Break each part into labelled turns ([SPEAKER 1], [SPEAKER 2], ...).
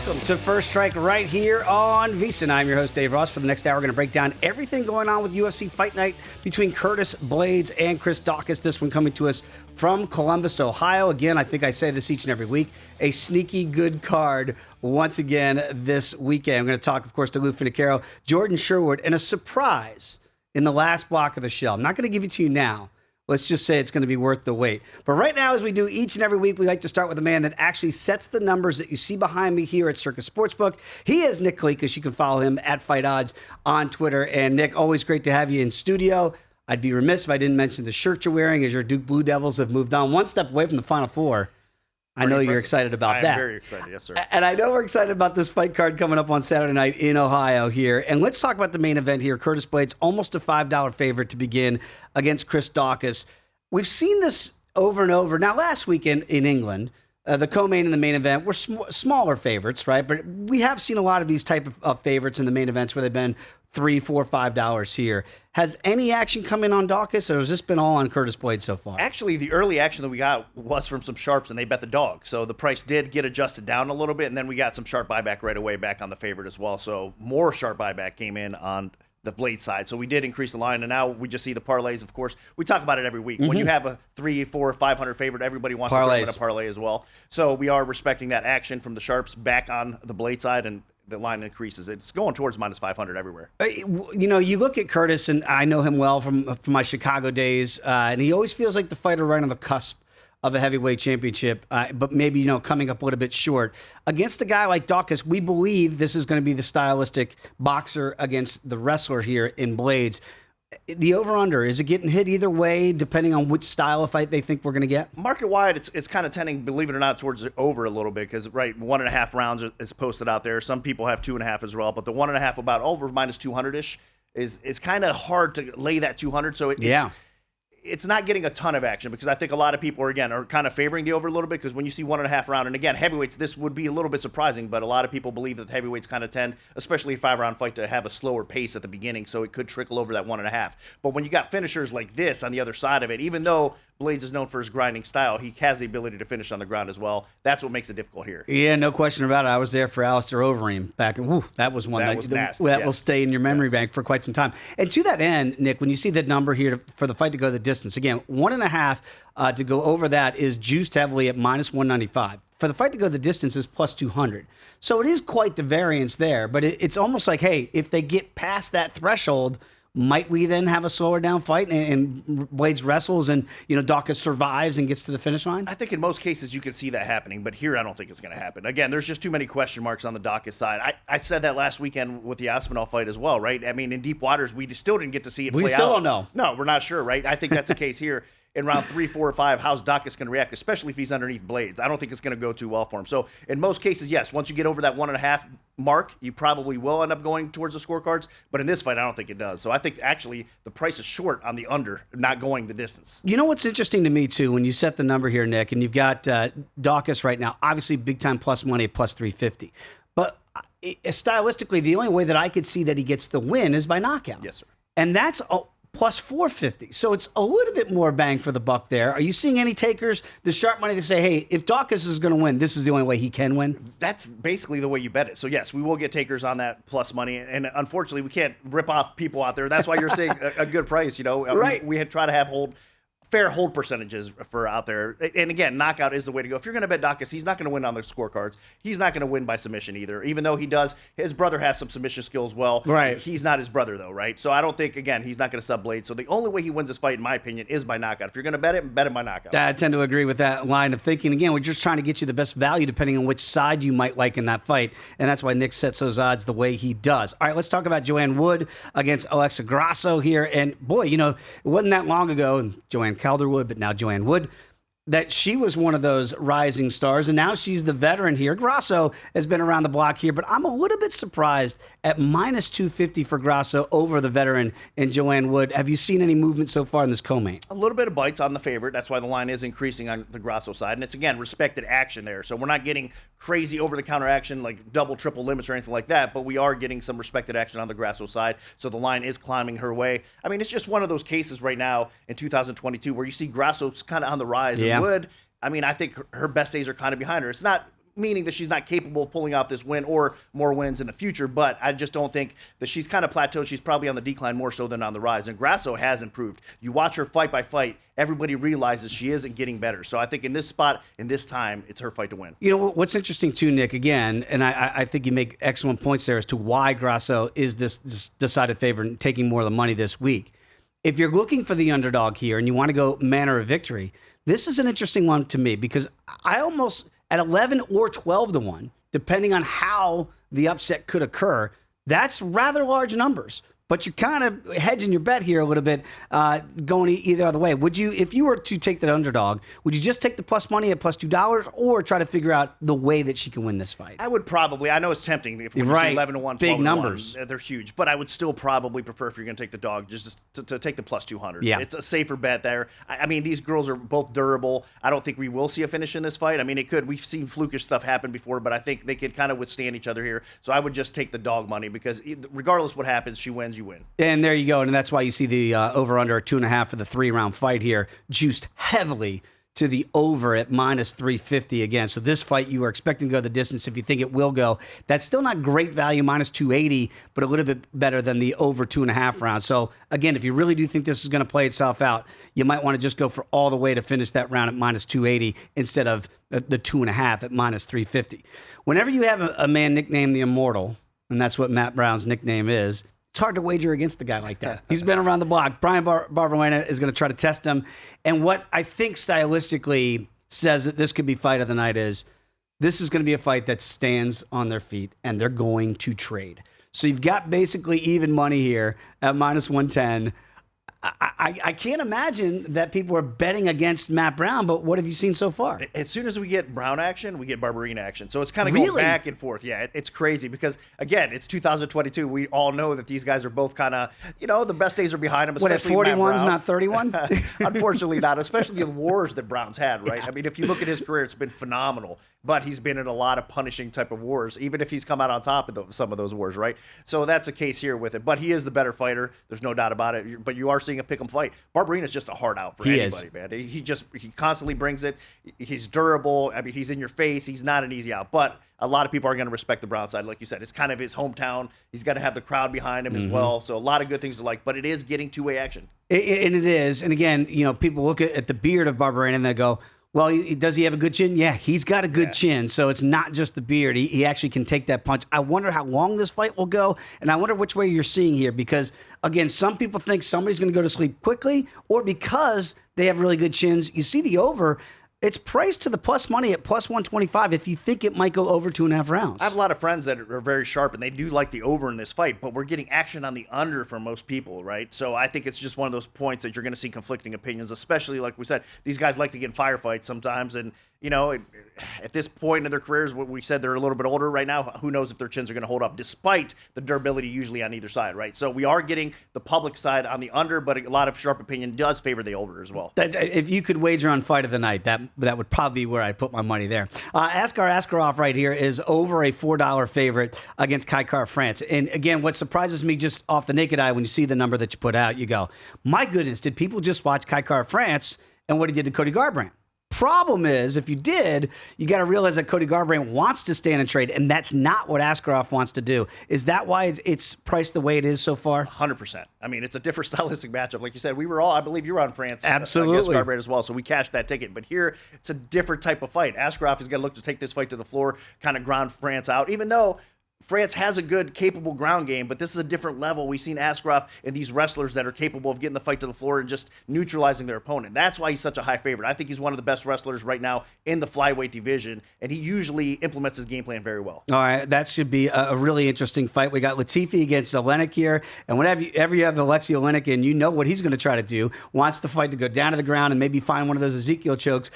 [SPEAKER 1] Welcome to First Strike right here on VSiN. I'm your host, Dave Ross. For the next hour, we're going to break down everything going on with UFC Fight Night between Curtis Blaydes and Chris Daukaus. This one coming to us from Columbus, Ohio. Again, I think I say this each and every week, a sneaky good card once again this weekend. I'm going to talk, of course, to Lou Finocchiaro, Jordan Sherwood, and a surprise in the last block of the show. I'm not going to give it to you now. Let's just say it's going to be worth the wait. But right now, as we do each and every week, we like to start with a man that actually sets the numbers that you see behind me here at Circa Sportsbook. He is Nick Kalikas. You can follow him at Fight Odds on Twitter. And Nick, always great to have you in studio. I'd be remiss if I didn't mention the shirt you're wearing as your Duke Blue Devils have moved on one step away from the Final Four. I know you're excited about that.
[SPEAKER 2] I'm very excited, yes, sir.
[SPEAKER 1] And I know we're excited about this fight card coming up on Saturday night in Ohio here. And let's talk about the main event here. Curtis Blaydes, almost a $5 favorite to begin against Chris Daukaus. We've seen this over and over. Now, last weekend in England, the co-main and the main event were smaller favorites, right? But we have seen a lot of these type of favorites in the main events where they've been $3, $4, $5 here. Has any action come in on Daukaus, or has this been all on Curtis Blaydes so far?
[SPEAKER 2] Actually, the early action that we got was from some sharps, and they bet the dog. So the price did get adjusted down a little bit, and then we got some sharp buyback right away back on the favorite as well. So more sharp buyback came in on the Blaydes side. So we did increase the line, and now we just see the parlays, of course. We talk about it every week. When you have a 3, 4, 500 favorite, everybody wants to throw in a parlay as well. So we are respecting that action from the sharps back on the Blaydes side, and the line increases. It's going towards minus 500 everywhere.
[SPEAKER 1] You know, you look at Curtis, and I know him well from my Chicago days, and he always feels like the fighter right on the cusp of a heavyweight championship, but maybe, coming up a little bit short. Against a guy like Daukaus, we believe this is going to be the stylistic boxer against the wrestler here in Blaydes. The over-under, is it getting hit either way, depending on which style of fight they think we're going to get?
[SPEAKER 2] Market-wide, it's kind of tending, believe it or not, towards the over a little bit, because, right, 1.5 rounds is posted out there. Some people have 2.5 as well, but the 1.5 about over minus 200-ish is kind of hard to lay that 200, so it's not getting a ton of action, because I think a lot of people are kind of favoring the over a little bit, because when you see 1.5 round, and again, heavyweights, this would be a little bit surprising, but a lot of people believe that the heavyweights kind of tend, especially a 5-round fight, to have a slower pace at the beginning, so it could trickle over that 1.5. But when you got finishers like this on the other side of it, even though Blaydes is known for his grinding style, he has the ability to finish on the ground as well. That's what makes it difficult here.
[SPEAKER 1] Yeah, no question about it. I was there for Alistair Overeem back. That was one
[SPEAKER 2] that was nasty.
[SPEAKER 1] That will stay in your memory bank for quite some time. And to that end, Nick, when you see the number here for the fight to go the distance, again, 1.5 to go over that is juiced heavily at minus 195. For the fight to go the distance is plus 200. So it is quite the variance there. But it's almost like, hey, if they get past that threshold, might we then have a slower down fight and Blaydes wrestles and, Daukaus survives and gets to the finish line?
[SPEAKER 2] I think in most cases you can see that happening, but here I don't think it's going to happen. Again, there's just too many question marks on the Daukaus side. I said that last weekend with the Aspinall fight as well, right? I mean, in deep waters, we still didn't get to see it play out.
[SPEAKER 1] We still don't know.
[SPEAKER 2] No, we're not sure, right? I think that's the case here. In round 3, 4, or 5, how's Daukaus going to react, especially if he's underneath Blaydes? I don't think it's going to go too well for him. So in most cases, yes, once you get over that 1.5 mark, you probably will end up going towards the scorecards. But in this fight, I don't think it does. So I think actually the price is short on the under, not going the distance.
[SPEAKER 1] You know what's interesting to me, too, when you set the number here, Nick, and you've got Daukaus right now, obviously big-time plus money at plus 350. But stylistically, the only way that I could see that he gets the win is by knockout.
[SPEAKER 2] Yes, sir.
[SPEAKER 1] And that's plus 450. So it's a little bit more bang for the buck there. Are you seeing any takers, the sharp money, to say, hey, if Daukaus is going to win, this is the only way he can win?
[SPEAKER 2] That's basically the way you bet it. So, yes, we will get takers on that plus money. And unfortunately, we can't rip off people out there. That's why you're seeing a good price.
[SPEAKER 1] Right.
[SPEAKER 2] We try to have fair hold percentages for out there. And again, knockout is the way to go. If you're going to bet Daukaus, he's not going to win on the scorecards. He's not going to win by submission either, even though he does. His brother has some submission skills well.
[SPEAKER 1] Right.
[SPEAKER 2] He's not his brother, though, right? So I don't think, again, he's not going to sub Blaydes. So the only way he wins this fight, in my opinion, is by knockout. If you're going to bet him by knockout.
[SPEAKER 1] I tend to agree with that line of thinking. Again, we're just trying to get you the best value depending on which side you might like in that fight. And that's why Nick sets those odds the way he does. All right, let's talk about Joanne Wood against Alexa Grasso here. And boy, it wasn't that long ago, and Joanne Calderwood, but now Joanne Wood, that she was one of those rising stars, and now she's the veteran here. Grasso has been around the block here, but I'm a little bit surprised at minus 250 for Grasso over the veteran in Joanne Wood. Have you seen any movement so far in this co-main?
[SPEAKER 2] A little bit of bites on the favorite. That's why the line is increasing on the Grasso side. And it's, again, respected action there. So we're not getting crazy over-the-counter action like double, triple limits or anything like that, but we are getting some respected action on the Grasso side. So the line is climbing her way. I mean, it's just one of those cases right now in 2022 where you see Grasso's kind of on the rise.
[SPEAKER 1] Yeah.
[SPEAKER 2] And Wood, I mean, I think her best days are kind of behind her. It's not meaning that she's not capable of pulling off this win or more wins in the future, but I just don't think that she's kind of plateaued. She's probably on the decline more so than on the rise. And Grasso has improved. You watch her fight by fight, everybody realizes she isn't getting better. So I think in this spot, in this time, it's her fight to win.
[SPEAKER 1] You know, what's interesting too, Nick, again, and I think you make excellent points there as to why Grasso is this decided favorite and taking more of the money this week. If you're looking for the underdog here and you want to go manner of victory, this is an interesting one to me because I almost, at 11 or 12 to 1, depending on how the upset could occur, that's rather large numbers. But you're kind of hedging your bet here a little bit, going either other way. Would you, if you were to take the underdog, would you just take the plus money at plus $2 or try to figure out the way that she can win this fight?
[SPEAKER 2] I would probably, I know it's tempting if we see 11 to 1, 12
[SPEAKER 1] big numbers.
[SPEAKER 2] To 1, they're huge, but I would still probably prefer if you're going to take the dog just to take the plus 200.
[SPEAKER 1] Yeah.
[SPEAKER 2] It's a safer bet there. I mean, these girls are both durable. I don't think we will see a finish in this fight. I mean, it could. We've seen flukish stuff happen before, but I think they could kind of withstand each other here. So I would just take the dog money because regardless what happens, she wins, you win.
[SPEAKER 1] And there you go. And that's why you see the over-under 2.5 for the 3-round fight here, juiced heavily to the over at minus 350 again. So this fight, you are expecting to go the distance if you think it will go. That's still not great value, minus 280, but a little bit better than the over 2.5 rounds. So again, if you really do think this is going to play itself out, you might want to just go for all the way to finish that round at minus 280 instead of the 2.5 at minus 350. Whenever you have a man nicknamed the Immortal, and that's what Matt Brown's nickname is, it's hard to wager against a guy like that. He's been around the block. Brian Barberena is going to try to test him. And what I think stylistically says that this could be fight of the night is this is going to be a fight that stands on their feet, and they're going to trade. So you've got basically even money here at minus 110. I can't imagine that people are betting against Matt Brown, but what have you seen so far?
[SPEAKER 2] As soon as we get Brown action, we get Barberena action. So it's kind of going back and forth. Yeah, it's crazy because, again, it's 2022. We all know that these guys are both kind of, the best days are behind them, especially
[SPEAKER 1] What, at 41's
[SPEAKER 2] Matt
[SPEAKER 1] not 31?
[SPEAKER 2] Unfortunately not, especially the wars that Brown's had, right? Yeah. I mean, if you look at his career, it's been phenomenal, but he's been in a lot of punishing type of wars, even if he's come out on top of some of those wars, right? So that's a case here with it. But he is the better fighter. There's no doubt about it. But you are seeing a pick'em fight. Barberena's just a hard out for anybody, man. He constantly brings it. He's durable. I mean, he's in your face. He's not an easy out. But a lot of people are going to respect the Brown side. Like you said, it's kind of his hometown. He's got to have the crowd behind him as well. So a lot of good things to like. But it is getting two-way action. And
[SPEAKER 1] it is. And again, people look at the beard of Barberena and they go, well, does he have a good chin? Yeah, he's got a good chin. So it's not just the beard. He actually can take that punch. I wonder how long this fight will go, and I wonder which way you're seeing here because, again, some people think somebody's going to go to sleep quickly or because they have really good chins. You see the over. It's priced to the plus money at plus 125 if you think it might go over 2.5 rounds.
[SPEAKER 2] I have a lot of friends that are very sharp, and they do like the over in this fight, but we're getting action on the under for most people, right? So I think it's just one of those points that you're going to see conflicting opinions, especially, like we said, these guys like to get in firefights sometimes, and, at this point in their careers, what we said they're a little bit older right now, who knows if their chins are going to hold up, despite the durability usually on either side, right? So we are getting the public side on the under, but a lot of sharp opinion does favor the over as well.
[SPEAKER 1] If you could wager on fight of the night, that would probably be where I'd put my money there. Askarov right here is over a $4 favorite against Kaikar France. And again, what surprises me just off the naked eye when you see the number that you put out, you go, my goodness, did people just watch Kaikar France and what he did to Cody Garbrandt? Problem is, if you did, you got to realize that Cody Garbrandt wants to stand and trade, and that's not what Askarov wants to do. Is that why it's priced the way it is so far?
[SPEAKER 2] 100%. I mean, it's a different stylistic matchup. Like you said, we were all, I believe you were on France
[SPEAKER 1] absolutely
[SPEAKER 2] against Garbrandt as well, so we cashed that ticket. But here, it's a different type of fight. Askarov is going to look to take this fight to the floor, kind of ground France out, even though France has a good, capable ground game, but this is a different level. We've seen Askarov and these wrestlers that are capable of getting the fight to the floor and just neutralizing their opponent. That's why he's such a high favorite. I think he's one of the best wrestlers right now in the flyweight division, and he usually implements his game plan very well.
[SPEAKER 1] All right, that should be a really interesting fight. We got Latifi against Olenek here, and whenever you have Alexei Olenek in, you know what he's going to try to do. Wants the fight to go down to the ground and maybe find one of those Ezekiel chokes.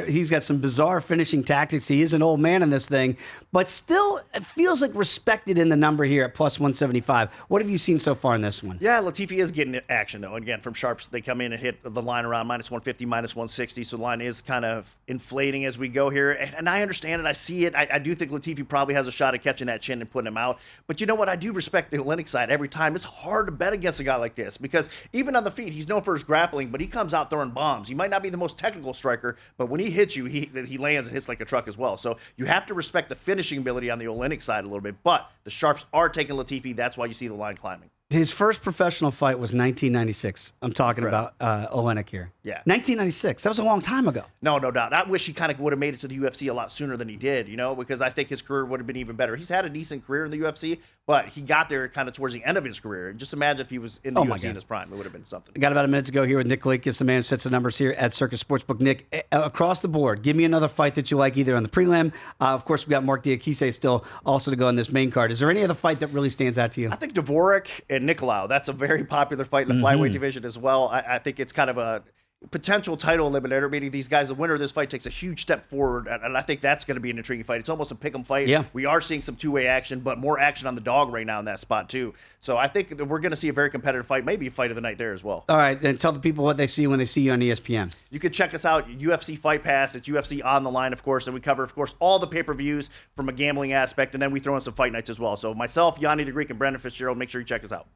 [SPEAKER 1] He's got some bizarre finishing tactics. He is an old man in this thing, but still, it feels like respected in the number here at plus 175. What have you seen so far in this one?
[SPEAKER 2] Yeah, Latifi is getting action, though. And again, from sharps, they come in and hit the line around minus 150, minus 160. So the line is kind of inflating as we go here. And I understand it. I see it. I do think Latifi probably has a shot at catching that chin and putting him out. But you know what? I do respect the Olynyk side every time. It's hard to bet against a guy like this because even on the feet, he's known for his grappling, but he comes out throwing bombs. He might not be the most technical striker, but when he hits you, he lands and hits like a truck as well. So you have to respect the finishing ability on the Olynyk side a little bit. But the sharps are taking Latifi. That's why you see the line climbing.
[SPEAKER 1] His first professional fight was 1996. I'm talking about Olynyk here.
[SPEAKER 2] Yeah.
[SPEAKER 1] 1996. That was a long time ago.
[SPEAKER 2] No doubt. I wish he kind of would have made it to the UFC a lot sooner than he did, because I think his career would have been even better. He's had a decent career in the UFC, but he got there kind of towards the end of his career. Just imagine if he was in the UFC in his prime. It would have been something.
[SPEAKER 1] I got about a minute to go here with Nick Kalikas, the man who sets the numbers here at Circa Sportsbook. Nick, across the board, give me another fight that you like either on the prelim. Of course, we got Mark Diakise still also to go on this main card. Is there any other fight that really stands out to you?
[SPEAKER 2] I think Dvorak and Nicolau, that's a very popular fight in the flyweight division as well. I think it's kind of a potential title eliminator, meaning these guys, the winner of this fight takes a huge step forward, and I think that's going to be an intriguing fight. It's almost a pick'em fight.
[SPEAKER 1] Yeah.
[SPEAKER 2] We are seeing some two-way action, but more action on the dog right now in that spot too. So I think that we're going to see a very competitive fight, maybe a fight of the night there as well.
[SPEAKER 1] All right, then tell the people what they see when they see you on ESPN.
[SPEAKER 2] You can check us out, UFC Fight Pass. It's UFC On the Line, of course, and we cover, of course, all the pay-per-views from a gambling aspect, and then we throw in some fight nights as well. So myself, Yanni the Greek, and Brendan Fitzgerald, make sure you check us out.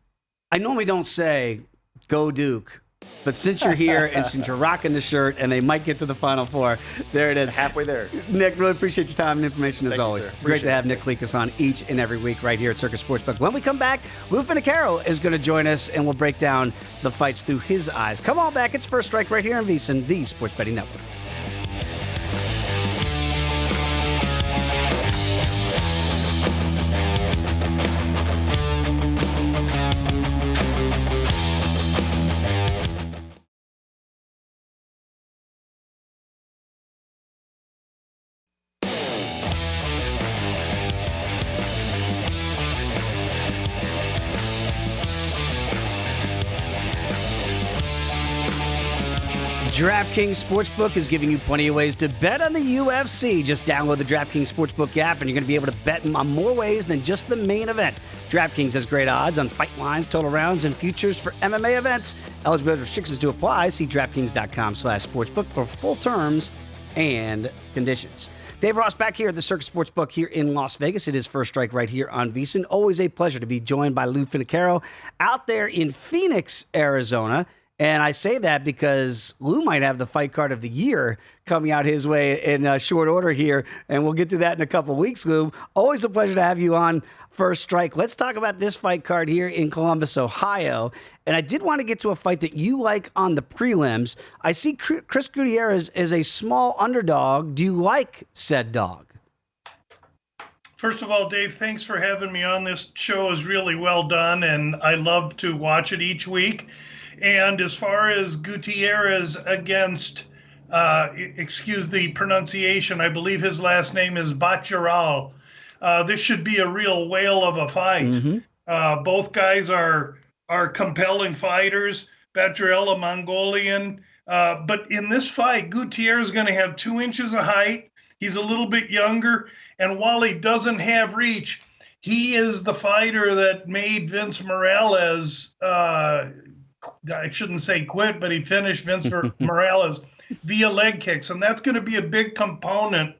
[SPEAKER 1] I normally don't say, go Duke. But since you're here and since you're rocking the shirt and they might get to the Final Four, there it is.
[SPEAKER 2] Halfway there.
[SPEAKER 1] Nick, really appreciate your time and information as
[SPEAKER 2] Thank you,
[SPEAKER 1] always.
[SPEAKER 2] sir.
[SPEAKER 1] Great to have Nick Kalikas on each and every week right here at Circa Sportsbook. When we come back, Lou Finocchiaro is going to join us and we'll break down the fights through his eyes. Come on back. It's First Strike right here on VSiN, the Sports Betting Network. DraftKings Sportsbook is giving you plenty of ways to bet on the UFC. Just download the DraftKings Sportsbook app and you're going to be able to bet on more ways than just the main event. DraftKings has great odds on fight lines, total rounds, and futures for MMA events. Eligibility restrictions to apply. See DraftKings.com/sportsbook for full terms and conditions. Dave Ross back here at the Circa Sportsbook here in Las Vegas. It is First Strike right here on VSiN. Always a pleasure to be joined by Lou Finocchiaro out there in Phoenix, Arizona. And I say that because Lou might have the fight card of the year coming out his way in short order here. And we'll get to that in a couple weeks, Lou. Always a pleasure to have you on First Strike. Let's talk about this fight card here in Columbus, Ohio. And I did want to get to a fight that you like on the prelims. I see Chris Gutierrez as a small underdog. Do you like said dog?
[SPEAKER 3] First of all, Dave, thanks for having me on. This show is really well done, and I love to watch it each week. And as far as Gutierrez against, excuse the pronunciation, I believe his last name is Bacharal. This should be a real whale of a fight. Both guys are compelling fighters. Bacharal, a Mongolian. But in this fight, Gutierrez is going to have 2 inches of height. He's a little bit younger. And while he doesn't have reach, he is the fighter that made Vince Morales I shouldn't say quit, but he finished Vince Morales via leg kicks. And that's going to be a big component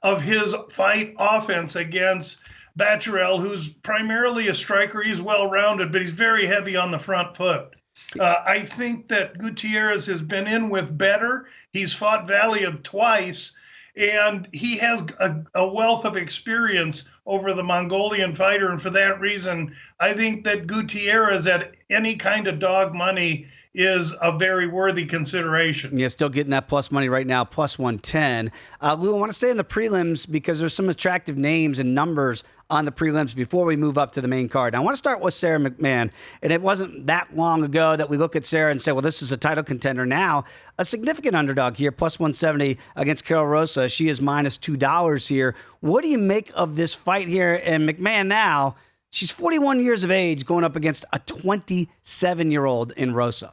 [SPEAKER 3] of his fight offense against Bacharal, who's primarily a striker. He's well-rounded, but he's very heavy on the front foot. I think that Gutierrez has been in with better. He's fought Valiev twice, and he has a wealth of experience over the Mongolian fighter. And for that reason, I think that Gutierrez at any kind of dog money is a very worthy consideration.
[SPEAKER 1] Yeah, still getting that plus money right now, plus 110. Lou, I want to stay in the prelims because there's some attractive names and numbers on the prelims before we move up to the main card. Now, I want to start with Sara McMann, and it wasn't that long ago that we look at Sara and say, well, this is a title contender now. A significant underdog here, plus 170 against Carol Rosa. She is minus $2 here. What do you make of this fight here? And McMann now, she's 41 years of age going up against a 27-year-old in Rosa.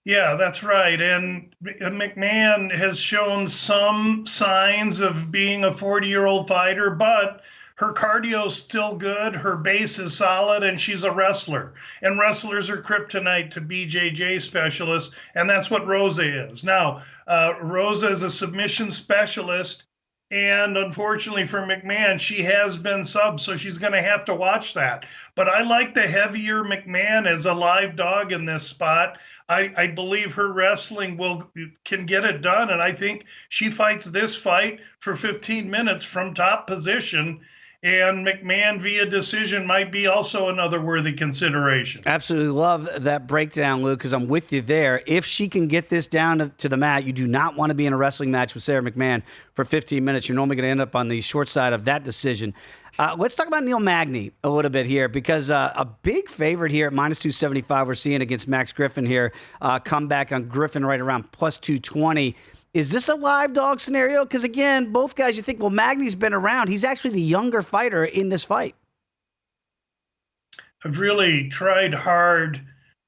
[SPEAKER 3] Yeah, that's right. And McMann has shown some signs of being a 40-year-old fighter, but Her cardio's still good, her base is solid, and she's a wrestler. And wrestlers are kryptonite to BJJ specialists, and that's what Rosa is. Now, Rosa is a submission specialist, and unfortunately for McMahon, she has been subbed, so she's going to have to watch that. But I like the heavier McMahon as a live dog in this spot. I believe her wrestling can get it done, and I think she fights this fight for 15 minutes from top position. And McMahon via decision might be also another worthy consideration.
[SPEAKER 1] Absolutely love that breakdown, Luke, because I'm with you there. If she can get this down to the mat, you do not want to be in a wrestling match with Sarah McMahon for 15 minutes. You're normally going to end up on the short side of that decision. Let's talk about Neil Magny a little bit here, because a big favorite here at minus 275 we're seeing against Max Griffin here. Come back on Griffin right around plus 220. Is this a live dog scenario? Because, again, both guys, you think, well, Magny's been around. He's actually the younger fighter in this fight.
[SPEAKER 3] I've really tried hard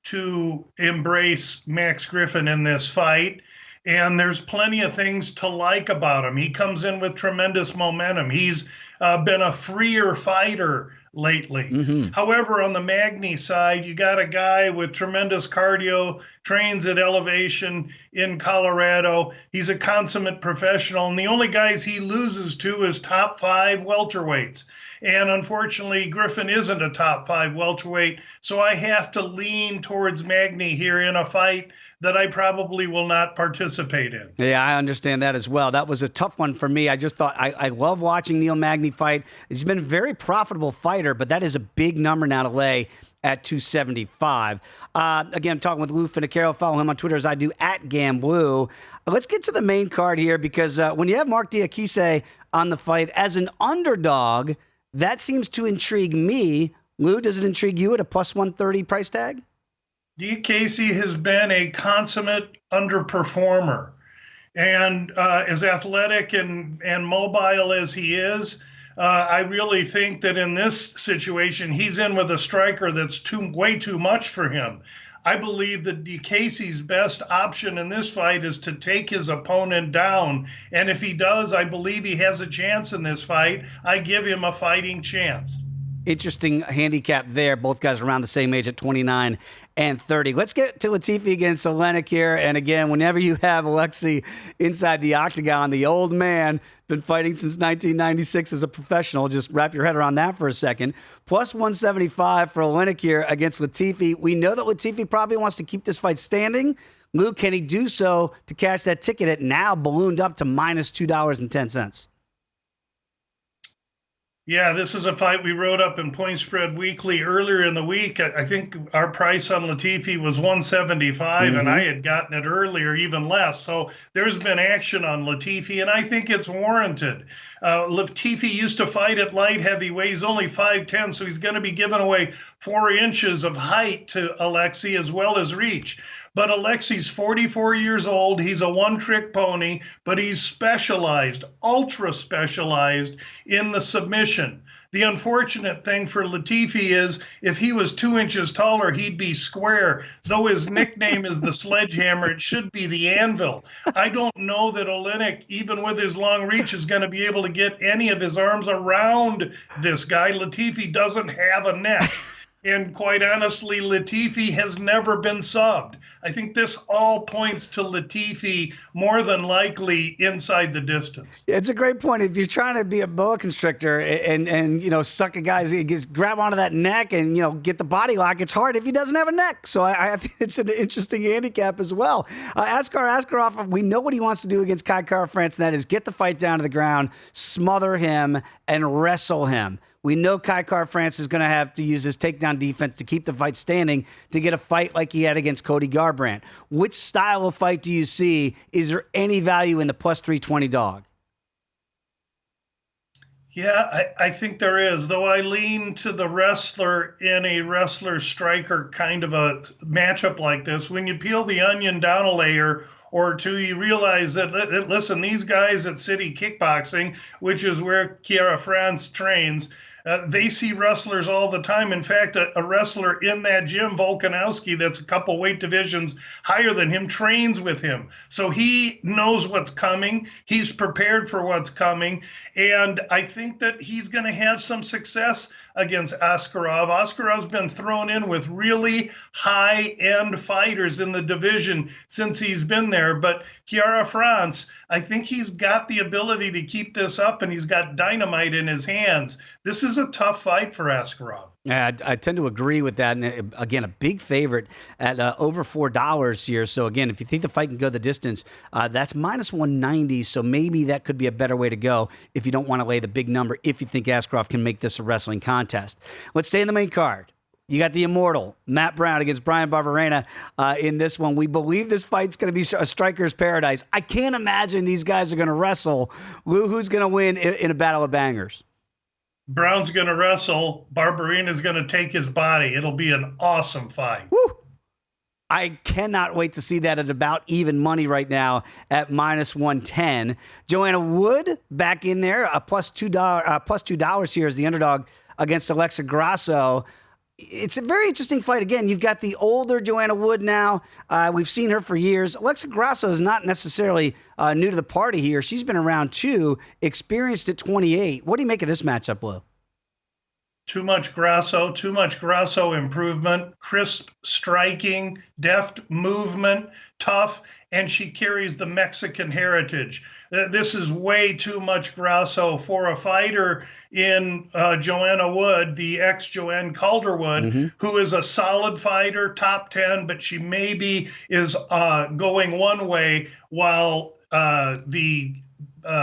[SPEAKER 3] to embrace Max Griffin in this fight, and there's plenty of things to like about him. He comes in with tremendous momentum. He's been a freer fighter lately. Mm-hmm. However, on the Magny side, you got a guy with tremendous cardio, trains at elevation in Colorado. He's a consummate professional, and the only guys he loses to is top 5 welterweights. And unfortunately, Griffin isn't a top 5 welterweight, so I have to lean towards Magny here in a fight that I probably will not participate in.
[SPEAKER 1] Yeah, I understand that as well. That was a tough one for me. I just thought I love watching Neil Magny fight. He's been a very profitable fighter, but that is a big number now to lay at 275. Again, I'm talking with Lou Finocchiaro. Follow him on Twitter as I do, @GamBlue. Let's get to the main card here, because when you have Mark Diakise on the fight as an underdog, that seems to intrigue me. Lou, does it intrigue you at a plus 130 price tag?
[SPEAKER 3] Diakise has been a consummate underperformer. And as athletic and mobile as he is, I really think that in this situation, he's in with a striker that's way too much for him. I believe that Diakise's best option in this fight is to take his opponent down. And if he does, I believe he has a chance in this fight. I give him a fighting chance.
[SPEAKER 1] Interesting handicap there. Both guys around the same age at 29 and 30. Let's get to Latifi against Oleinik here. And again, whenever you have Alexei inside the octagon, the old man, been fighting since 1996 as a professional. Just wrap your head around that for a second. Plus 175 for Oleinik here against Latifi. We know that Latifi probably wants to keep this fight standing. Luke, can he do so to cash that ticket at now ballooned up to minus $2.10?
[SPEAKER 3] Yeah, this is a fight we wrote up in Point Spread Weekly earlier in the week. I think our price on Latifi was 175, and I had gotten it earlier, even less. So there's been action on Latifi, and I think it's warranted. Latifi used to fight at light heavyweight. He's only 5'10", so he's going to be giving away 4 inches of height to Alexei as well as reach. But Alexei's 44 years old. He's a one-trick pony, but he's specialized, ultra specialized in the submission. The unfortunate thing for Latifi is if he was 2 inches taller, he'd be square. Though his nickname is the Sledgehammer, it should be the Anvil. I don't know that Oleinik, even with his long reach, is going to be able to get any of his arms around this guy. Latifi doesn't have a neck. And quite honestly, Latifi has never been subbed. I think this all points to Latifi more than likely inside the distance.
[SPEAKER 1] Yeah, it's a great point. If you're trying to be a boa constrictor and you know, suck a guy's, just grab onto that neck and, you know, get the body lock, it's hard if he doesn't have a neck. So I think it's an interesting handicap as well. Askar Askarov, we know what he wants to do against Kai Kara-France, and that is get the fight down to the ground, smother him, and wrestle him. We know Kai Kara-France is going to have to use his takedown defense to keep the fight standing to get a fight like he had against Cody Garbrandt. Which style of fight do you see? Is there any value in the plus 320 dog?
[SPEAKER 3] Yeah, I think there is, though I lean to the wrestler in a wrestler-striker kind of a matchup like this. When you peel the onion down a layer or two, you realize that, listen, these guys at City Kickboxing, which is where Kara-France trains, They see wrestlers all the time. In fact, a wrestler in that gym, Volkanovski, that's a couple weight divisions higher than him, trains with him. So he knows what's coming. He's prepared for what's coming. And I think that he's going to have some success against Askarov. Askarov's been thrown in with really high-end fighters in the division since he's been there. But Chiara France, I think he's got the ability to keep this up, and he's got dynamite in his hands. This is a tough fight for Askarov.
[SPEAKER 1] Yeah, I tend to agree with that. And again, a big favorite at over $4 here. So again, if you think the fight can go the distance, that's minus 190. So maybe that could be a better way to go if you don't want to lay the big number, if you think Askarov can make this a wrestling contest. Let's stay in the main card. You got the immortal Matt Brown against Brian Barberena in this one. We believe this fight's going to be a striker's paradise. I can't imagine these guys are going to wrestle. Lou, who's going to win in a battle of bangers?
[SPEAKER 3] Brown's going to wrestle. Barberena's going to take his body. It'll be an awesome fight.
[SPEAKER 1] Woo! I cannot wait to see that at about even money right now at minus 110. Joanna Wood back in there, plus $2 here as the underdog against Alexa Grasso. It's a very interesting fight. Again, you've got the older Joanna Wood now. We've seen her for years. Alexa Grasso is not necessarily new to the party here. She's been around too, experienced at 28. What do you make of this matchup, Blue?
[SPEAKER 3] Too much Grasso improvement, crisp striking, deft movement, tough, and she carries the Mexican heritage. This is way too much Grasso for a fighter in Joanna Wood, the ex-Joanne Calderwood, who is a solid fighter, top 10, but she maybe is going one way while the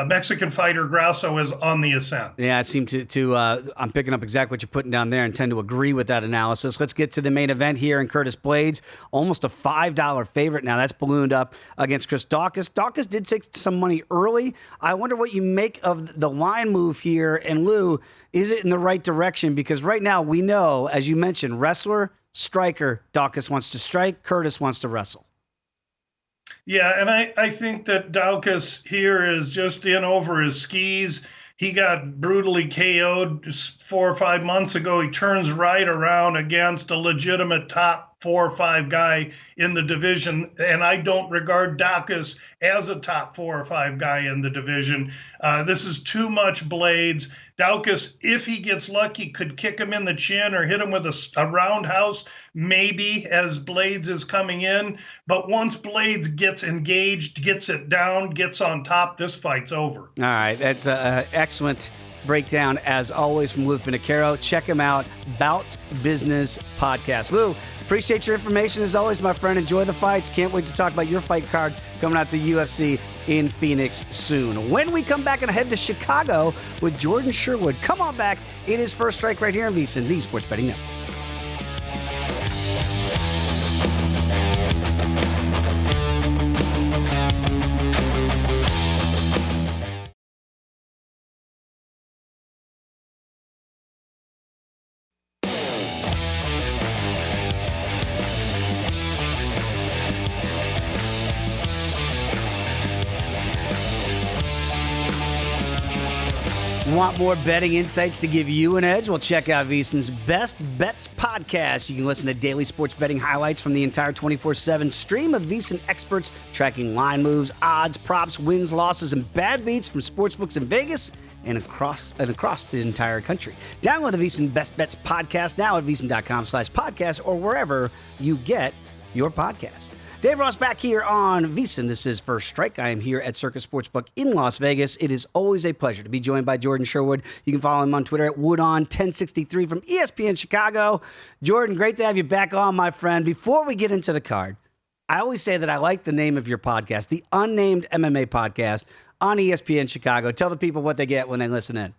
[SPEAKER 3] Mexican fighter Grasso is on the ascent.
[SPEAKER 1] Yeah, it seemed to I'm picking up exactly what you're putting down there and tend to agree with that analysis. Let's get to the main event here in Curtis Blaydes. Almost a $5 favorite now. That's ballooned up against Chris Daukaus. Daukaus did take some money early. I wonder what you make of the line move here. And Lou, is it in the right direction? Because right now we know, as you mentioned, wrestler, striker, Daukaus wants to strike, Curtis wants to wrestle.
[SPEAKER 3] Yeah, and I think that Daukaus here is just in over his skis. He got brutally KO'd 4 or 5 months ago. He turns right around against a legitimate top 4 or 5 guy in the division, and I don't regard Daukaus as a top 4 or 5 guy in the division. This is too much Blaydes. Daukaus, if he gets lucky, could kick him in the chin or hit him with a roundhouse, maybe, as Blaydes is coming in. But once Blaydes gets engaged, gets it down, gets on top, this fight's over.
[SPEAKER 1] All right, that's an excellent breakdown, as always, from Lou Finocchiaro. Check him out, Bout Business Podcast. Lou, appreciate your information as always, my friend. Enjoy the fights. Can't wait to talk about your fight card coming out to UFC in Phoenix soon. When we come back and head to Chicago with Jordan Sherwood, come on back. It is First Strike right here on VSiN, the Sports Betting Network. Want more betting insights to give you an edge? Well, check out VSiN's Best Bets podcast. You can listen to daily sports betting highlights from the entire 24/7 stream of VSiN experts tracking line moves, odds, props, wins, losses, and bad beats from sportsbooks in Vegas and across the entire country. Download the VSiN Best Bets podcast now at VSiN.com/podcast or wherever you get your podcast. Dave Ross back here on VSiN. This is First Strike. I am here at Circa Sportsbook in Las Vegas. It is always a pleasure to be joined by Jordan Sherwood. You can follow him on Twitter at Woodon1063 from ESPN Chicago. Jordan, great to have you back on, my friend. Before we get into the card, I always say that I like the name of your podcast, the Unnamed MMA Podcast on ESPN Chicago. Tell the people what they get when they listen in.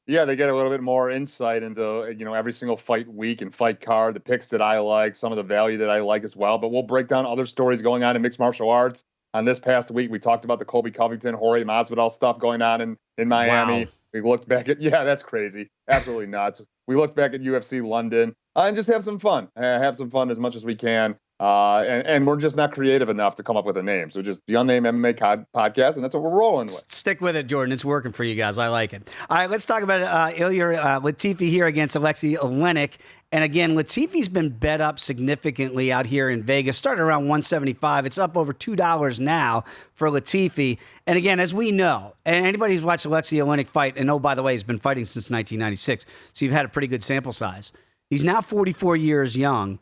[SPEAKER 4] Yeah, they get a little bit more insight into, every single fight week and fight card, the picks that I like, some of the value that I like as well. But we'll break down other stories going on in mixed martial arts. On this past week, we talked about the Colby Covington, Jorge Masvidal stuff going on in Miami. Wow. We looked back at, that's crazy. Absolutely nuts. We looked back at UFC London and just have some fun. Have some fun as much as we can. And we're just not creative enough to come up with a name. So just the Unnamed MMA Podcast, and that's what we're rolling with.
[SPEAKER 1] Stick with it, Jordan. It's working for you guys. I like it. All right, let's talk about Ilir Latifi here against Alexei Oleinik. And again, Latifi's been bet up significantly out here in Vegas. Started around 175. It's up over $2 now for Latifi. And again, as we know, and anybody who's watched Alexei Oleinik fight, and oh, by the way, he's been fighting since 1996, so you've had a pretty good sample size. He's now 44 years young.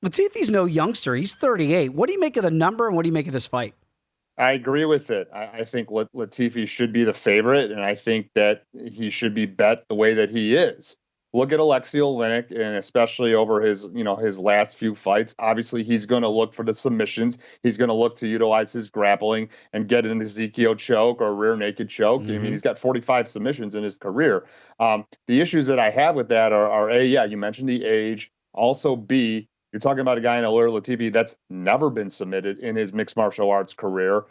[SPEAKER 1] Latifi's no youngster. He's 38. What do you make of the number, and what do you make of this fight?
[SPEAKER 4] I agree with it. I think Latifi should be the favorite, and I think that he should be bet the way that he is. Look at Alexei Oleinik, and especially over his last few fights. Obviously, he's going to look for the submissions. He's going to look to utilize his grappling and get an Ezekiel choke or a rear naked choke. Mm-hmm. I mean, he's got 45 submissions in his career. The issues that I have with that are A, yeah, you mentioned the age. Also, B, you're talking about a guy in Ilir Latifi that's never been submitted in his mixed martial arts career.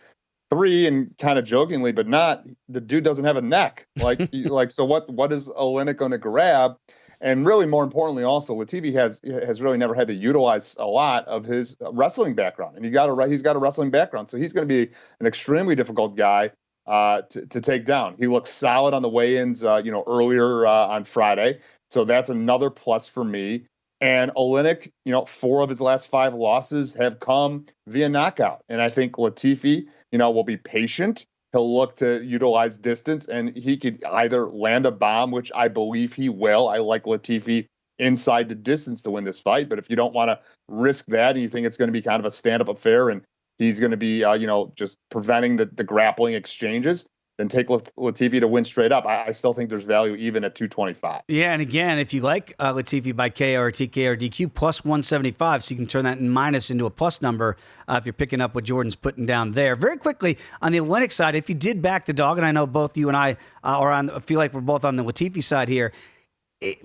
[SPEAKER 4] 3, and kind of jokingly, but not, the dude doesn't have a neck. So what is Oleinik going to grab? And really, more importantly, also, Latifi has really never had to utilize a lot of his wrestling background, and he's got a wrestling background, so he's going to be an extremely difficult guy to take down. He looked solid on the weigh-ins, earlier on Friday, so that's another plus for me. And Oleinik, 4 of his last 5 losses have come via knockout. And I think Latifi, will be patient. He'll look to utilize distance, and he could either land a bomb, which I believe he will. I like Latifi inside the distance to win this fight. But if you don't want to risk that and you think it's going to be kind of a stand-up affair and he's going to be, just preventing the grappling exchanges, then take Latifi to win straight up. I still think there's value even at 225.
[SPEAKER 1] Yeah, and again, if you like Latifi by KO or TK or DQ, plus 175, so you can turn that minus into a plus number if you're picking up what Jordan's putting down there. Very quickly, on the Oleinik side, if you did back the dog, and I know both you and I I feel like we're both on the Latifi side here,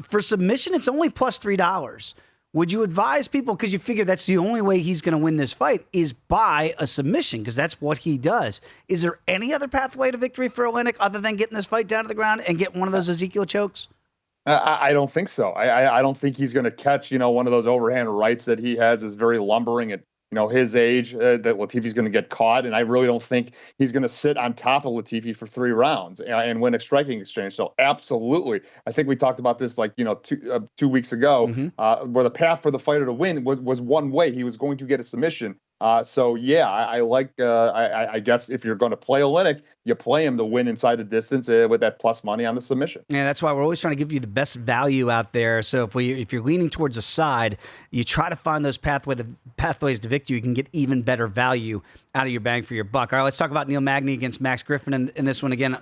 [SPEAKER 1] for submission, it's only plus $3. Would you advise people, because you figure that's the only way he's going to win this fight, is by a submission, because that's what he does. Is there any other pathway to victory for Oleinik other than getting this fight down to the ground and get one of those Ezekiel chokes?
[SPEAKER 4] I don't think so. I don't think he's going to catch, one of those overhand rights that he has is very lumbering at, his age, that Latifi's going to get caught. And I really don't think he's going to sit on top of Latifi for 3 rounds and win a striking exchange. So absolutely. I think we talked about this 2 weeks ago, where the path for the fighter to win was one way. He was going to get a submission. So yeah, I like, I guess if you're going to play Oleinik, you play him to win inside the distance with that plus money on the submission.
[SPEAKER 1] Yeah, that's why we're always trying to give you the best value out there. So if you're leaning towards a side, you try to find those pathways to victory. You can get even better value out of your bang for your buck. All right, let's talk about Neil Magny against Max Griffin in this one again.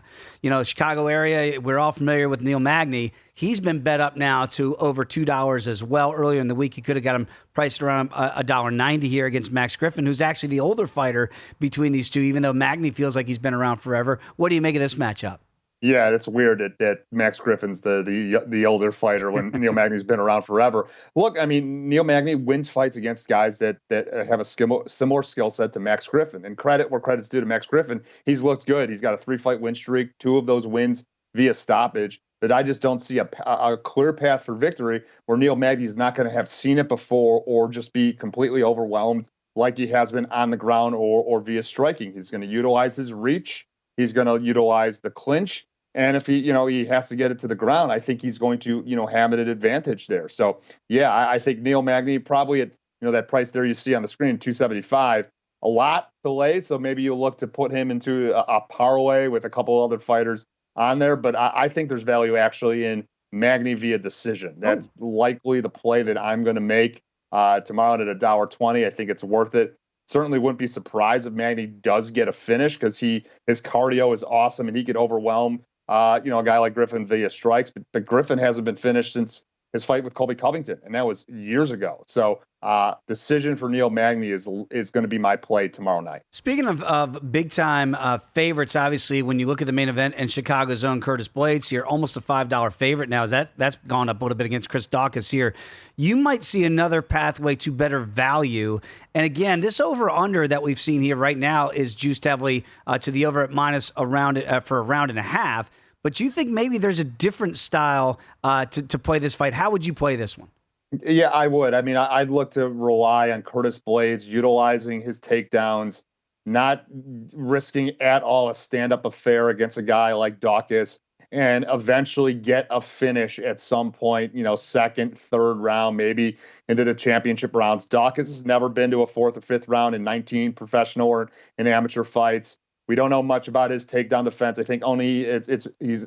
[SPEAKER 1] Chicago area, we're all familiar with Neil Magny. He's been bet up now to over $2 as well. Earlier in the week, you could have got him priced around $1.90 here against Max Griffin, who's actually the older fighter between these two, even though Magny feels like he's been around forever. What do you make of this matchup?
[SPEAKER 4] Yeah, it's weird that Max Griffin's the older fighter when Neil Magny's been around forever. Look, I mean, Neil Magny wins fights against guys that have a similar skill set to Max Griffin. And credit where credit's due to Max Griffin, he's looked good. He's got a 3-fight win streak, 2 of those wins via stoppage. But I just don't see a clear path for victory where Neil Magny's not going to have seen it before or just be completely overwhelmed like he has been on the ground or via striking. He's going to utilize his reach. He's going to utilize the clinch. And if he has to get it to the ground, I think he's going to, have an advantage there. So, yeah, I think Neil Magny probably at, that price there you see on the screen, 275, a lot to lay. So maybe you look to put him into a parlay with a couple other fighters on there. But I think there's value actually in Magny via decision. That's likely the play that I'm going to make tomorrow at $1.20. I think it's worth it. Certainly wouldn't be surprised if Magny does get a finish because his cardio is awesome and he could overwhelm a guy like Griffin via strikes. But Griffin hasn't been finished since his fight with Colby Covington, and that was years ago. So decision for Neil Magny is going to be my play tomorrow night. Speaking
[SPEAKER 1] of big-time favorites, obviously, when you look at the main event and Chicago's own Curtis Blaydes here, almost a $5 favorite now. That's gone up a little bit against Chris Daukaus here. You might see another pathway to better value. And again, this over-under that we've seen here right now is juiced heavily to the over at minus around for a round and a half. But you think maybe there's a different style to play this fight? How would you play this one?
[SPEAKER 4] Yeah, I would. I mean, I'd look to rely on Curtis Blaydes utilizing his takedowns, not risking at all a stand-up affair against a guy like Daukaus, and eventually get a finish at some point, second, third round, maybe into the championship rounds. Daukaus has never been to a fourth or fifth round in 19 professional or in amateur fights. We don't know much about his takedown defense. I think only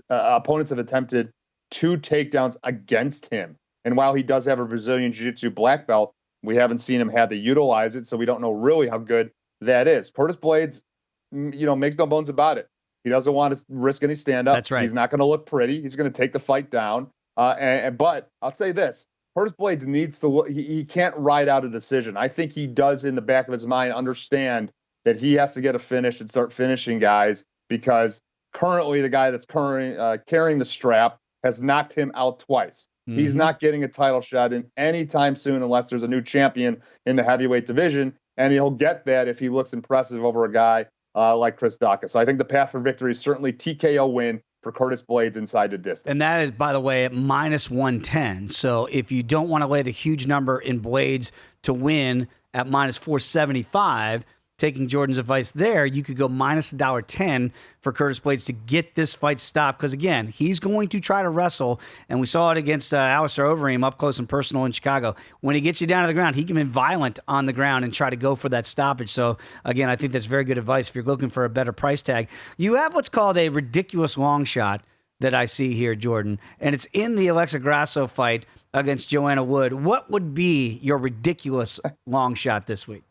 [SPEAKER 4] opponents have attempted 2 takedowns against him. And while he does have a Brazilian Jiu-Jitsu black belt, we haven't seen him have to utilize it, so we don't know really how good that is. Curtis Blaydes, makes no bones about it. He doesn't want to risk any stand-up.
[SPEAKER 1] That's right.
[SPEAKER 4] He's not going to look pretty. He's going to take the fight down. But I'll say this. Curtis Blaydes needs to look. He can't ride out a decision. I think he does, in the back of his mind, understand that he has to get a finish and start finishing guys, because currently the guy that's carrying the strap has knocked him out twice. Mm-hmm. He's not getting a title shot in any time soon unless there's a new champion in the heavyweight division, and he'll get that if he looks impressive over a guy like Chris Daukaus. So I think the path for victory is certainly TKO win for Curtis Blaydes inside the distance.
[SPEAKER 1] And that is, by the way, at -110. So if you don't want to lay the huge number in Blaydes to win at -475, taking Jordan's advice there, you could go -1.10 for Curtis Blaydes to get this fight stopped. Because again, he's going to try to wrestle, and we saw it against Alistair Overeem up close and personal in Chicago. When he gets you down to the ground, he can be violent on the ground and try to go for that stoppage. So again, I think that's very good advice if you're looking for a better price tag. You have what's called a ridiculous long shot that I see here, Jordan, and it's in the Alexa Grasso fight against Joanne Wood. What would be your ridiculous long shot this week?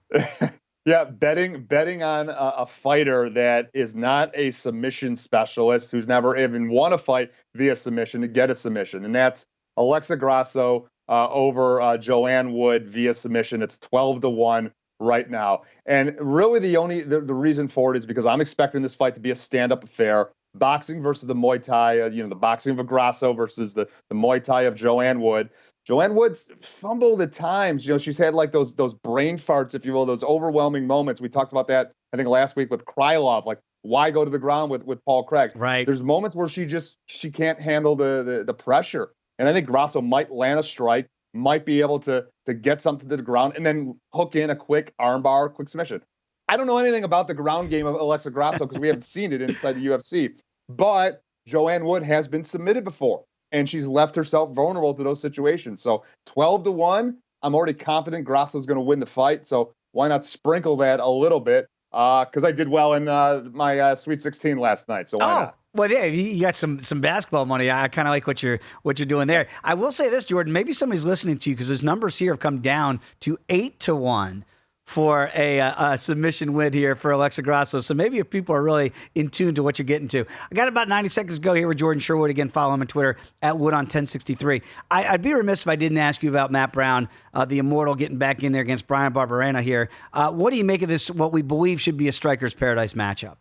[SPEAKER 4] Yeah, betting on a fighter that is not a submission specialist, who's never even won a fight via submission to get a submission. And that's Alexa Grasso over Joanne Wood via submission. It's 12-1 right now. And really the reason for it is because I'm expecting this fight to be a stand-up affair. Boxing versus the Muay Thai, the boxing of Grasso versus the Muay Thai of Joanne Wood. Joanne Wood's fumbled at times. She's had like those brain farts, if you will, those overwhelming moments. We talked about that, I think, last week with Krylov. Like, why go to the ground with Paul Craig?
[SPEAKER 1] Right.
[SPEAKER 4] There's moments where she can't handle the pressure. And I think Grasso might land a strike, might be able to get something to the ground, and then hook in a quick armbar, quick submission. I don't know anything about the ground game of Alexa Grasso because we haven't seen it inside the UFC. But Joanne Wood has been submitted before, and she's left herself vulnerable to those situations. So 12-1, I'm already confident Grasso's going to win the fight. So why not sprinkle that a little bit? Because I did well in my Sweet 16 last night. So why not?
[SPEAKER 1] Well, yeah, you got some basketball money. I kind of like what you're doing there. I will say this, Jordan. Maybe somebody's listening to you because his numbers here have come down to 8-1 for a submission win here for Alexa Grasso. So maybe if people are really in tune to what you're getting to. I got about 90 seconds to go here with Jordan Sherwood. Again, follow him on Twitter at Wood1063. I'd be remiss if I didn't ask you about Matt Brown, the Immortal, getting back in there against Brian Barberena here. What do you make of this, what we believe should be a Striker's Paradise matchup?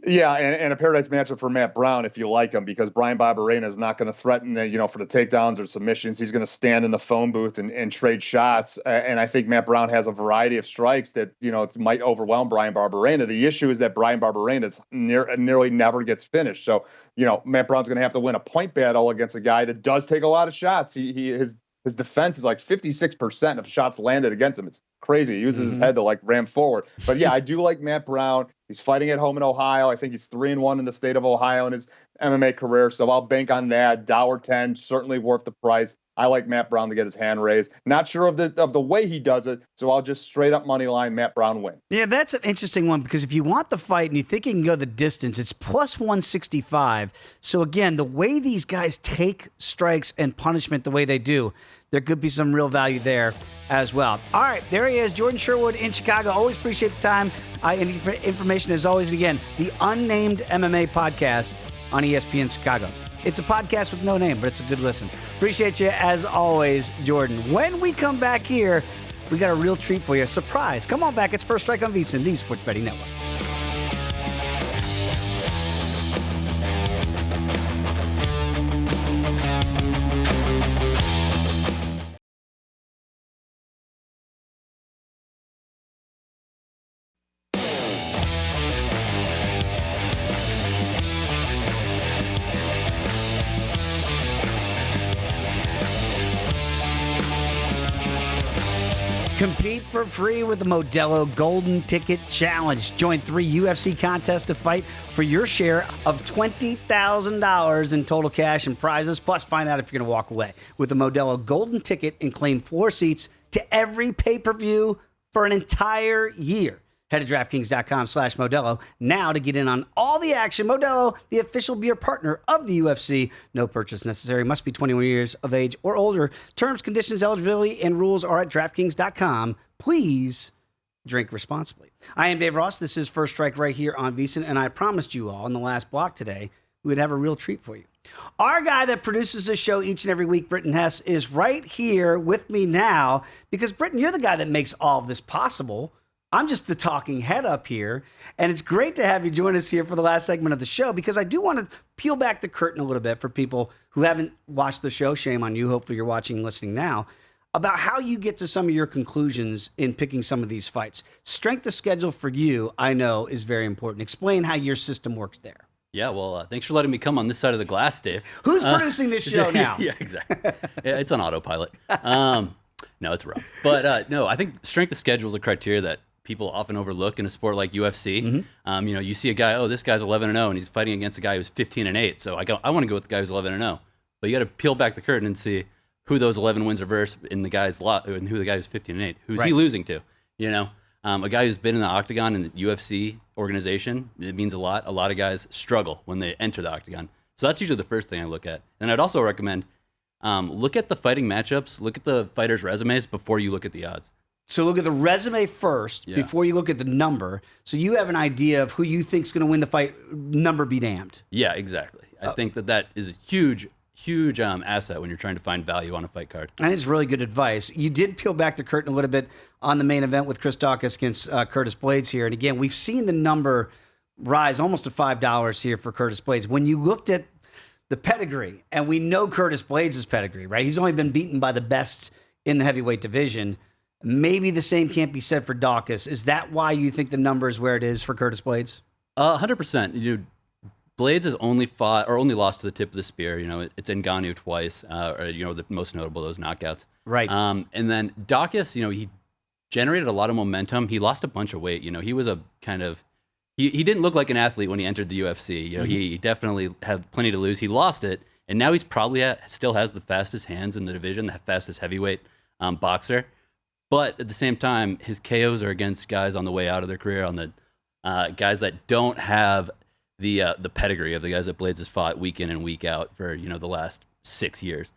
[SPEAKER 4] Yeah, and a paradise matchup for Matt Brown if you like him, because Brian Barberena is not going to threaten for the takedowns or submissions. He's going to stand in the phone booth and trade shots. And I think Matt Brown has a variety of strikes that might overwhelm Brian Barberena. The issue is that Brian Barberena nearly never gets finished. So Matt Brown's going to have to win a point battle against a guy that does take a lot of shots. His defense is like 56% of shots landed against him. It's crazy. He uses his head to ram forward. But yeah, I do like Matt Brown. He's fighting at home in Ohio. I think he's 3-1 in the state of Ohio in his MMA career. So I'll bank on that. $1.10, certainly worth the price. I like Matt Brown to get his hand raised. Not sure of the way he does it, so I'll just straight up money line Matt Brown win.
[SPEAKER 1] Yeah, that's an interesting one because if you want the fight and you think you can go the distance, it's +165. So again, the way these guys take strikes and punishment the way they do, there could be some real value there as well. All right, there he is, Jordan Sherwood in Chicago. Always appreciate the time and information as always. And again, the Unnamed MMA podcast on ESPN Chicago. It's a podcast with no name, but it's a good listen. Appreciate you as always, Jordan. When we come back here, we got a real treat for you. A surprise. Come on back. It's First Strike on VSiN, the Sports Betting Network. Compete for free with the Modelo Golden Ticket Challenge. Join 3 UFC contests to fight for your share of $20,000 in total cash and prizes. Plus, find out if you're going to walk away with the Modelo Golden Ticket and claim 4 seats to every pay-per-view for an entire year. Head to DraftKings.com/Modelo now to get in on all the action. Modelo, the official beer partner of the UFC. No purchase necessary. Must be 21 years of age or older. Terms, conditions, eligibility, and rules are at DraftKings.com. Please drink responsibly. I am Dave Ross. This is First Strike right here on VSiN, and I promised you all in the last block today we would have a real treat for you. Our guy that produces this show each and every week, Britton Hess, is right here with me now because, Britton, you're the guy that makes all of this possible. I'm just the talking head up here, and it's great to have you join us here for the last segment of the show because I do want to peel back the curtain a little bit for people who haven't watched the show. Shame on you. Hopefully you're watching and listening now about how you get to some of your conclusions in picking some of these fights. Strength of schedule for you, I know, is very important. Explain how your system works there.
[SPEAKER 5] Yeah, well, thanks for letting me come on this side of the glass, Dave.
[SPEAKER 1] Who's producing this show now?
[SPEAKER 5] Yeah, exactly. Yeah, it's on autopilot. No, it's rough. But no, I think strength of schedule is a criteria that people often overlook in a sport like UFC.
[SPEAKER 1] Mm-hmm.
[SPEAKER 5] You see a guy, oh, this guy's 11-0, and he's fighting against a guy who's 15-8. So I want to go with the guy who's 11-0. But you got to peel back the curtain and see who those 11 wins are versus in the guy's lot, and who the guy who's 15-8. Who's he losing to? A guy who's been in the octagon in the UFC organization, it means a lot. A lot of guys struggle when they enter the octagon. So that's usually the first thing I look at. And I'd also recommend look at the fighting matchups, look at the fighters' resumes before you look at the odds.
[SPEAKER 1] So look at the resume first before you look at the number. So you have an idea of who you think is going to win the fight, number be damned.
[SPEAKER 5] Yeah, exactly. I think that is a huge asset when you're trying to find value on a fight card.
[SPEAKER 1] And it's really good advice. You did peel back the curtain a little bit on the main event with Chris Daukaus against Curtis Blaydes here. And again, we've seen the number rise almost to $5 here for Curtis Blaydes. When you looked at the pedigree, and we know Curtis Blaydes' pedigree, right? He's only been beaten by the best in the heavyweight division. Maybe the same can't be said for Daukaus. Is that why you think the number is where it is for Curtis Blaydes?
[SPEAKER 5] 100%. Blaydes has only fought or only lost to the tip of the spear. It's Ngannou twice, the most notable those knockouts.
[SPEAKER 1] Right.
[SPEAKER 5] And then Daukaus, he generated a lot of momentum. He lost a bunch of weight. He was a kind of he didn't look like an athlete when he entered the UFC. He definitely had plenty to lose. He lost it, and now he's probably still has the fastest hands in the division, the fastest heavyweight boxer. But at the same time, his KOs are against guys on the way out of their career, on the guys that don't have the pedigree of the guys that Blaydes has fought week in and week out for the last 6 years.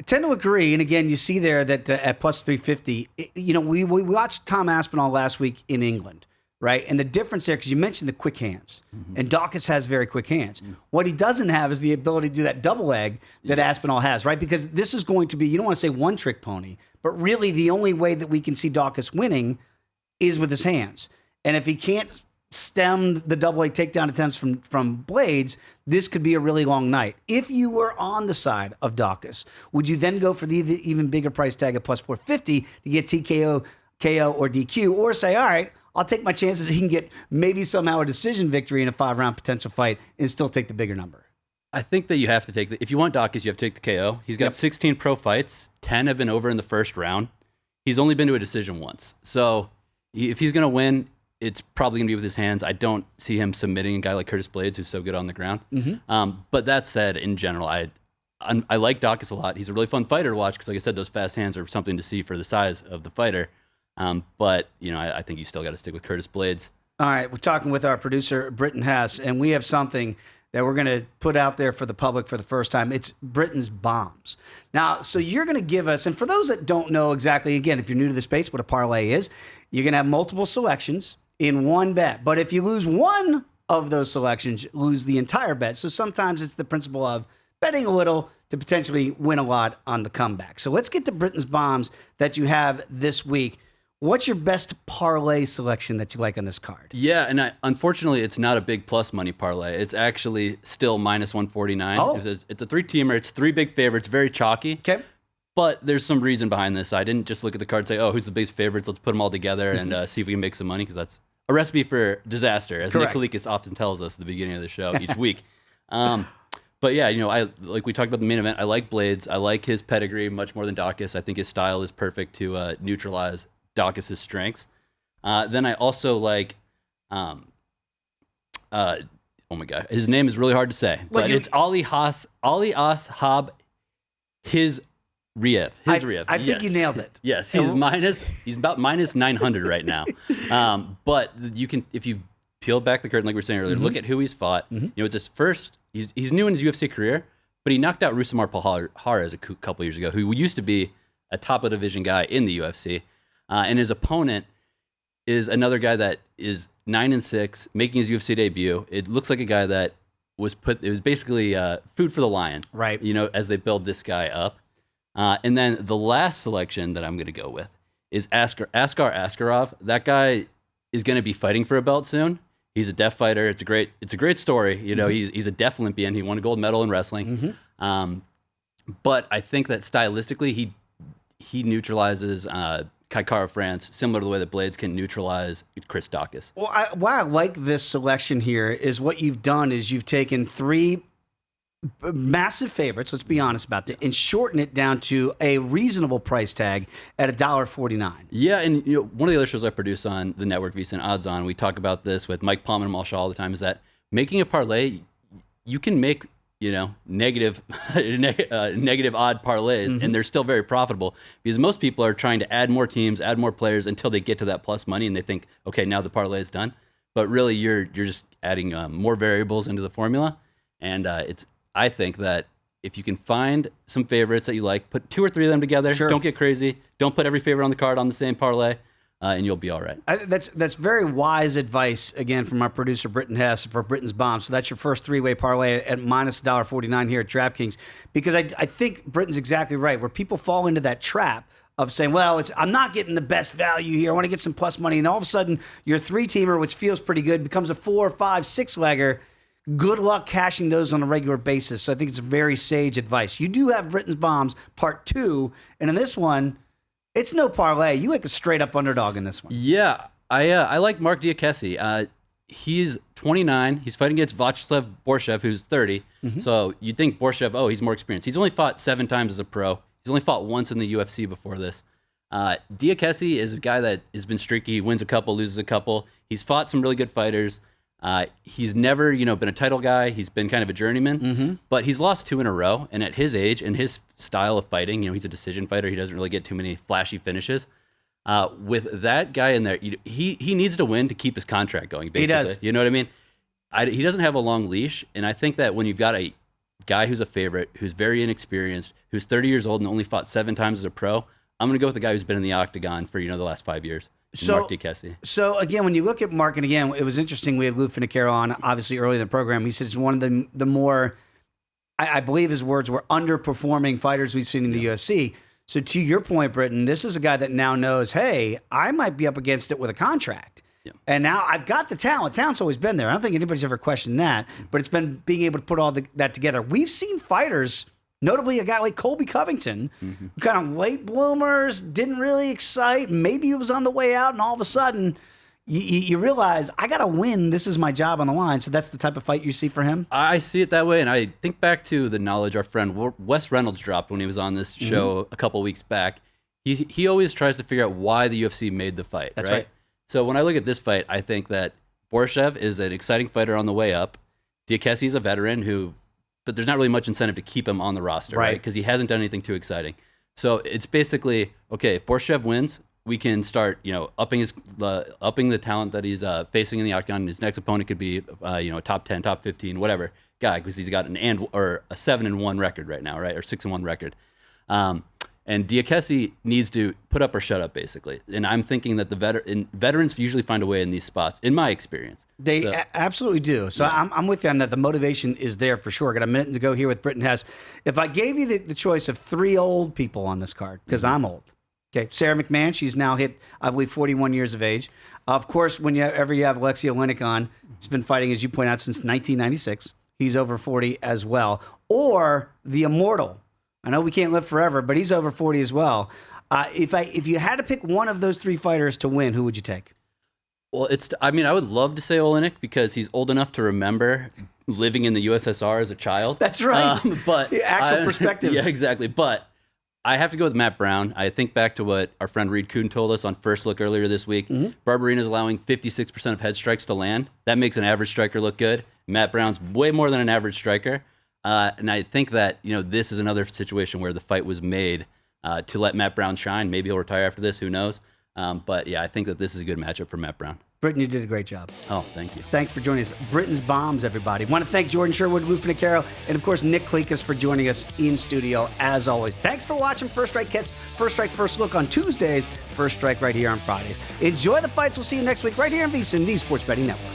[SPEAKER 1] I tend to agree, and again, you see there that at plus 350, we watched Tom Aspinall last week in England, right? And the difference there, because you mentioned the quick hands, and Daukaus has very quick hands. What he doesn't have is the ability to do that double leg that Aspinall has, right? Because this is going to be, you don't want to say one trick pony, but really the only way that we can see Daukaus winning is with his hands. And if he can't stem the double leg takedown attempts from Blaydes, this could be a really long night. If you were on the side of Daukaus, would you then go for the even bigger price tag of plus 450 to get TKO, KO, or DQ, or say, all right, I'll take my chances he can get maybe somehow a decision victory in a 5-round potential fight and still take the bigger number?
[SPEAKER 5] I think that you have to take if you want Daukaus, you have to take the KO. He's got 16 pro fights, 10 have been over in the first round. He's only been to a decision once. So if he's going to win, it's probably going to be with his hands. I don't see him submitting a guy like Curtis Blaydes, who's so good on the ground. But that said, in general, I like Daukaus a lot. He's a really fun fighter to watch because, like I said, those fast hands are something to see for the size of the fighter. But I think you still got to stick with Curtis Blaydes.
[SPEAKER 1] All right, we're talking with our producer, Britton Hess, and we have something that we're going to put out there for the public for the first time. It's Britton's Bombs. Now, so you're going to give us, and for those that don't know exactly, again, if you're new to the space, what a parlay is, you're going to have multiple selections in one bet. But if you lose one of those selections, you lose the entire bet. So sometimes it's the principle of betting a little to potentially win a lot on the comeback. So let's get to Britton's Bombs that you have this week. What's your best parlay selection that you like on this card?
[SPEAKER 5] Yeah, and unfortunately, it's not a big plus money parlay. It's actually still minus 149.
[SPEAKER 1] Oh.
[SPEAKER 5] It's a 3-teamer. It's 3 big favorites, very chalky.
[SPEAKER 1] Okay.
[SPEAKER 5] But there's some reason behind this. I didn't just look at the card and say, oh, who's the biggest favorites? Let's put them all together and see if we can make some money, because that's a recipe for disaster, as
[SPEAKER 1] Correct.
[SPEAKER 5] Nick Kalikas often tells us at the beginning of the show each week. But yeah, I like we talked about the main event. I like Blaydes. I like his pedigree much more than Daukaus. I think his style is perfect to neutralize Daukaus' strengths. Then I also like, oh my God, his name is really hard to say, but it's Ali Ashab Riev.
[SPEAKER 1] I think you nailed it.
[SPEAKER 5] Yes, he's about minus 900 right now. But you can, if you peel back the curtain, like we were saying earlier, look at who he's fought. You know, it's his first. He's new in his UFC career, but he knocked out Rousimar Palhares a couple years ago, who used to be a top of division guy in the UFC, and his opponent is another guy that is 9-6, making his UFC debut. It looks like a guy that was basically food for the lion,
[SPEAKER 1] right?
[SPEAKER 5] You know, as they build this guy up. And then the last selection that I'm going to go with is Askar Askarov. That guy is going to be fighting for a belt soon. He's a deaf fighter. It's a great story. You know, he's a deaf Olympian. He won a gold medal in wrestling. But I think that stylistically, he neutralizes Kai Kara-France, similar to the way that Blaydes can neutralize Chris Daukaus.
[SPEAKER 1] Well, why I like this selection here is what you've done is you've taken 3 massive favorites, let's be honest about that, and shorten it down to a reasonable price tag at $1.49.
[SPEAKER 5] Yeah, and you know, one of the other shows I produce on the network, VSiN Odds On, we talk about this with Mike Palm and Malshaw all the time, is that making a parlay, you can make, you know, negative odd parlays, and they're still very profitable, because most people are trying to add more teams, add more players until they get to that plus money, and they think, okay, now the parlay is done. But really, you're just adding more variables into the formula, and I think that if you can find some favorites that you like, put 2 or 3 of them together.
[SPEAKER 1] Sure.
[SPEAKER 5] Don't get crazy. Don't put every favorite on the card on the same parlay, and you'll be all right.
[SPEAKER 1] That's very wise advice, again, from our producer, Britton Hess, for Britain's Bomb. So that's your first 3-way parlay at minus $1.49 here at DraftKings. Because I think Britton's exactly right, where people fall into that trap of saying, well, I'm not getting the best value here. I want to get some plus money. And all of a sudden, your 3-teamer, which feels pretty good, becomes a 4, 5, 6-legger. Good luck cashing those on a regular basis. So I think it's very sage advice. You do have Britain's Bombs Part 2, and in this one, it's no parlay. You like a straight-up underdog in this one.
[SPEAKER 5] Yeah, I like Mark Diakesi. He's 29. He's fighting against Vyacheslav Borshev, who's 30. So you'd think Borshev, he's more experienced. He's only fought 7 times as a pro. He's only fought once in the UFC before this. Diakesi is a guy that has been streaky. He wins a couple, loses a couple. He's fought some really good fighters. He's never, been a title guy. He's been kind of a journeyman, but he's lost 2 in a row. And at his age and his style of fighting, he's a decision fighter. He doesn't really get too many flashy finishes. With that guy in there, he needs to win to keep his contract going, basically. He does. You know what I mean? He doesn't have a long leash. And I think that when you've got a guy who's a favorite, who's very inexperienced, who's 30 years old and only fought 7 times as a pro, I'm going to go with the guy who's been in the octagon for, the last 5 years. Mark Diakesi.
[SPEAKER 1] So again, when you look at Mark, and again, it was interesting. We had Lou Finocchiaro on, obviously, early in the program. He said it's one of the more, I believe his words were, underperforming fighters we've seen in the UFC. So to your point, Britton, this is a guy that now knows, hey, I might be up against it with a contract. Yeah. And now I've got the talent. Talent's always been there. I don't think anybody's ever questioned that. But it's been being able to put all that together. We've seen fighters, notably a guy like Colby Covington, kind of late bloomers, didn't really excite. Maybe he was on the way out, and all of a sudden, you realize, I got to win. This is my job on the line. So that's the type of fight you see for him?
[SPEAKER 5] I see it that way, and I think back to the knowledge our friend Wes Reynolds dropped when he was on this show a couple weeks back. He always tries to figure out why the UFC made the fight.
[SPEAKER 1] That's right.
[SPEAKER 5] So when I look at this fight, I think that Borshev is an exciting fighter on the way up. Diakesi is a veteran but there's not really much incentive to keep him on the roster, right? Because he hasn't done anything too exciting. So it's basically, okay, if Borshev wins, we can start, upping the talent that he's facing in the octagon. His next opponent could be, a top 10, top 15, whatever guy, because he's got a 7-1 record right now, right, or 6-1 record. And Diakesi needs to put up or shut up, basically. And I'm thinking that veterans usually find a way in these spots, in my experience.
[SPEAKER 1] They absolutely do. So yeah. I'm with you on that. The motivation is there for sure. Got a minute to go here with Britton Hess. If I gave you the choice of 3 old people on this card, because I'm old. Okay, Sarah McMahon, she's now hit, I believe, 41 years of age. Of course, whenever you have Alexei Oleinik on, he's been fighting, as you point out, since 1996. He's over 40 as well. Or the immortal. I know we can't live forever, but he's over 40 as well. If you had to pick one of those 3 fighters to win, who would you take?
[SPEAKER 5] Well, I would love to say Oleinik because he's old enough to remember living in the USSR as a child.
[SPEAKER 1] That's right.
[SPEAKER 5] But
[SPEAKER 1] the actual perspective.
[SPEAKER 5] Yeah, exactly. But I have to go with Matt Brown. I think back to what our friend Reed Kuhn told us on First Look earlier this week. Barberina's allowing 56% of head strikes to land. That makes an average striker look good. Matt Brown's way more than an average striker. And I think that, this is another situation where the fight was made to let Matt Brown shine. Maybe he'll retire after this. Who knows? But yeah, I think that this is a good matchup for Matt Brown.
[SPEAKER 1] Britton, you did a great job.
[SPEAKER 5] Oh, thank you.
[SPEAKER 1] Thanks for joining us. Britton's Bombs, everybody. Want to thank Jordan Sherwood, Finocchiaro, and of course Nick Kalikas for joining us in studio as always. Thanks for watching First Strike First Look on Tuesdays, First Strike right here on Fridays. Enjoy the fights. We'll see you next week right here on VSiN, the Sports Betting Network.